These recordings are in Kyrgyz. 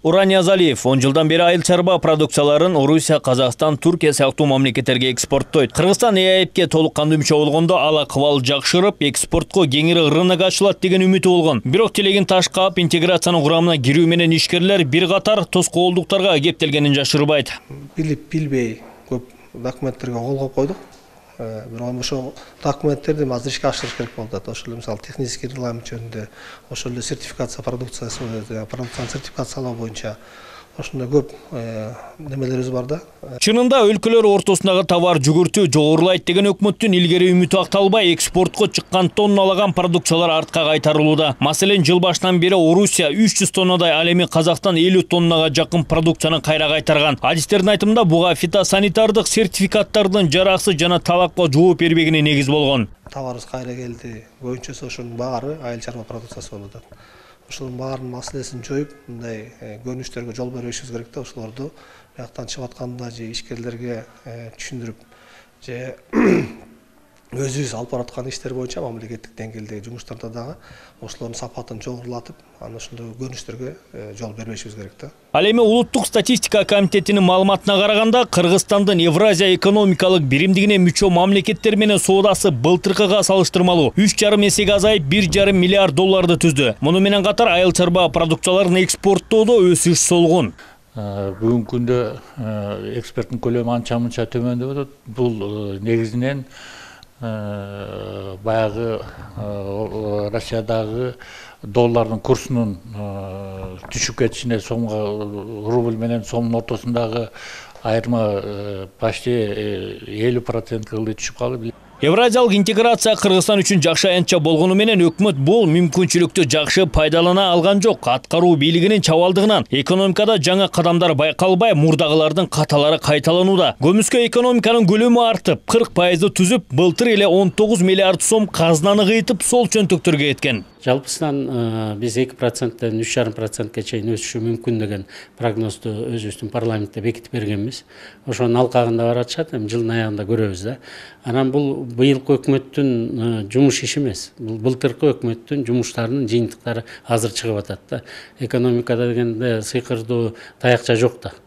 Уран Ниязалиев 10 жылдан бері айыл чарба продукцияларын Орусия, Казакстан, Туркия сыяктуу мамлекеттерге экспорттойт. Кыргызстан ЭАЭПке толуккандуу мүчө болгондо ал акыбал жакшырып, экспортко кеңири рынок ачылат деген үмүтү болгон. Бирок телегин ташкап, интеграциянын курамына кирүү менен ишкерлер бир катар тоскоолдуктарга кептелгенин жашырбайт. Билбей көп документтерге кол коюп койдук. Бирок ошо документтерди азыр ишке ашырыш керек болуп атат. Ошол мисалы технический регламент жөнүндө, ошол эле сертификация продукцияны сертификациялоо боюнча ошондой көп немелерибиз бар да. Чынында өлкөлөр ортосундагы товар жүгүртүү жогорулайт деген өкмөттүн илгери үмүтү акталбай, экспортко чыккан тонналаган продукциялар артка кайтарылууда. Маселен, жыл башынан бери Орусия 300 тоннадай, ал эми Казакстан 50 тоннага жакын продукцияны кайра кайтарган. Адистердин айтымында буга фитосанитардык сертификаттардын жараксыз жана талапка жооп бербегине негиз болгон. Товарыбыз кайра келди. Көбүнчөсү ошонун баары айыл чарба продукциясы болуп атат. Ошонун баарынын маселесин жоюп, мындай көрүнүштөргө жол бербешибиз керек да. Ошолорду бияктан чыгып атканда же ишкерлерге түшүндүрүп, же өзүбүз алып бараткан иштер боюнча мамлекеттик деңгээлдеги жумуштарда дагы ошолордун сапатын жогорулатып, анан ошондой көрүнүштөргө жол бербешибиз керек да. Ал эми Улуттук статистика комитетинин маалыматына караганда, Кыргызстандын Евразия экономикалык биримдигине мүчө мамлекеттер менен соодасы былтыркыга салыштырмалуу 3,5 эсеге азайып, 1,5 миллиард долларды түздү. Муну менен катар айыл чарба продукцияларын экспорттоодо өсүш солгун. Бүгүнкү күндө экспорттун көлөмү анча-мынча төмөндөп атат. Бул негизинен баягы Россиядагы доллардын курсунун түшүп кетишине, сомго рубль менен сомдун ортосундагы айырма почти 50% кылды түшүп калды. Евразиялык интеграция Кыргызстан үчүн жакшы аянтча болгону менен өкмөт бул мүмкүнчүлүктү жакшы пайдалана алган жок. Аткаруу бийлигинин чабалдыгынан экономикада жаңа кадамдар байкалбай, мурдагылардын каталары кайталанууда. Көмүскө экономиканын көлөмү артып, 40% түзүп, былтыр эле 19 миллиард сом казнаны кыйтып, сол чөнтөктөргө кеткен. Жалпысынан биз 2%-тен 3,5%-ке чейин өсүшү мүмкүн деген прогнозду өзүбүздүн парламентте бекитип бергенбиз. Ошонун алкагында баратышат, эми жылдын аягында көрөбүз да. Анан бул быйылкы өкмөттүн жумуш иши эмес. Бул былтыркы өкмөттүн жумуштарынын жыйынтыктары азыр чыгып атат да. Экономикада дегенде сыйкырдуу таякча жок да.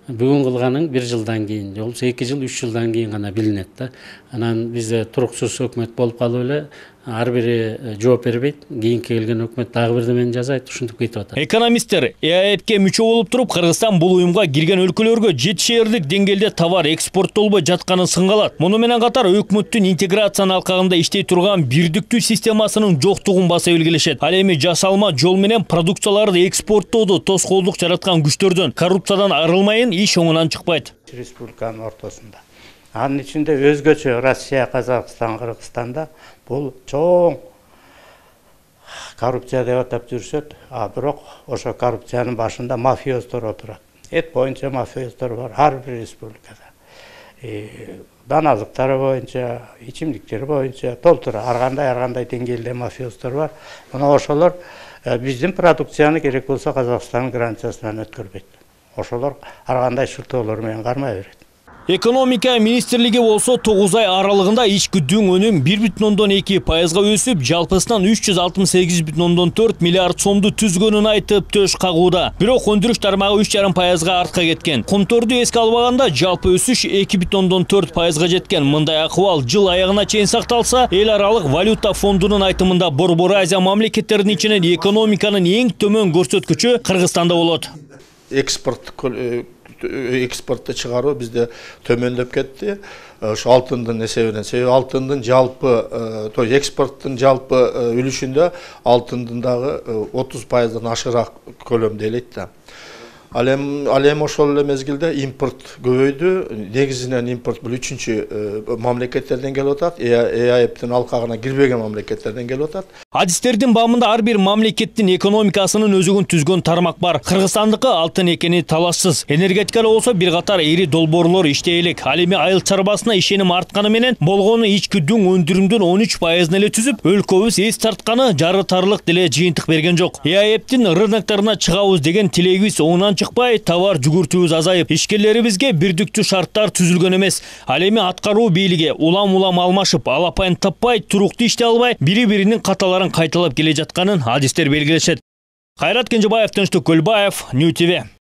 Бүгүн кылганың 1 жылдан кийин, же болбосо 2 жыл, 3 жылдан кийин гана билинет да. Анан бизде туруксуз өкмөт болуп калып эле ар бири жооп бербейт. Кийинки келген өкмөт дагы бирдемени жасайт, ушинтип кетип атат. Экономисттер ЭАЭПке мүчө болуп туруп, Кыргызстан бул уюмга кирген өлкөлөргө жетишээрлик деңгээлде товар экспорттолбой жатканын сынгалат. Муну менен катар өкмөттүн интеграциянын алкагында иштей турган бирдиктүү системасынын жоктугун баса белгилешет. Ал эми жасалма жол менен продукцияларды экспорттоодо тоскоолдук жараткан күчтөрдөн, коррупциядан арылмайын, иш оңунан чыкпайт. Республиканын ортосунда. Анын ичинде өзгөчө Россия, Казакстан, Кыргызстанда бул чоң коррупция деп атап жүрүшөт, а бирок ошо коррупциянын башында мафиоздор отурат. Эт боюнча мафиоздор бар ар бир республикада. Даналыктары боюнча, ичимдиктери боюнча толтура ар кандай деңгээлде мафиоздор бар. Мына ошолор биздин продукцияны керек болсо Казакстандын границасынан өткөрбөйт. Ошолор ар кандай шылтоолор менен кармай берет. Экономика министрлиги болсо 9 ай аралыгында ички дүң өнүм 1,2%га өсүп, жалпысынан 368,4 миллиард сомду түзгөнүн айтып төш кагууда. Бирок өндүрүш тармагы 3,5%га артка кеткен. Комторду эске албаганда жалпы өсүш 2,4%га жеткен. Мындай акыбал жыл аягына чейин сакталса, эл аралык валюта фондунун айтымында Борбор Азия мамлекеттеринин ичинен экономиканын эң төмөн көрсөткүчү Кыргызстанда болот. Экспортты чыгаруу бизде төмөндөп кетти. Ошо алтындын эсебинен. Себеби алтындын жалпы, то экспорттун жалпы үлүшүндө алтындын дагы 30%дан ашыраак көлөмдө элейт да. Ал эми ошол эле мезгилде импорт көбөйдү. Негизинен импорт бул 3-чү мамлекеттерден келип атат. ЭАЭПтин алкагына кирбеген мамлекеттерден келип атат. Адистердин баамында ар бир мамлекеттин экономикасынын өзүгүн түзгөн тармак бар. Кыргызстандыкы алтын экени талашсыз. Энергетикада болсо бир катар ири долбоорлор иштей элек. Ал эми айыл чарбасына ишеним артканы менен болгону ички дүң өндүрүмдүн 13%-ын эле түзүп, өлкөбүз эс тартканы жарытарлык деле жыйынтык берген жок. ЭАЭПтин рыноктарына чыгабыз деген тилегибиз оңунан чыкпай, товар жүгүртүүбүз азайып, ишкерлерибизге бирдиктүү шарттар түзүлгөн эмес. Ал эми аткаруу бийлиги улам алмашып, алапайын таппай, туруктуу иштей албай, бири-биринин каталарын кайталап келе жатканын адистер белгилешет. Кайрат Кенжебаев, Тынчтык Көлбаев, Нью ТВ.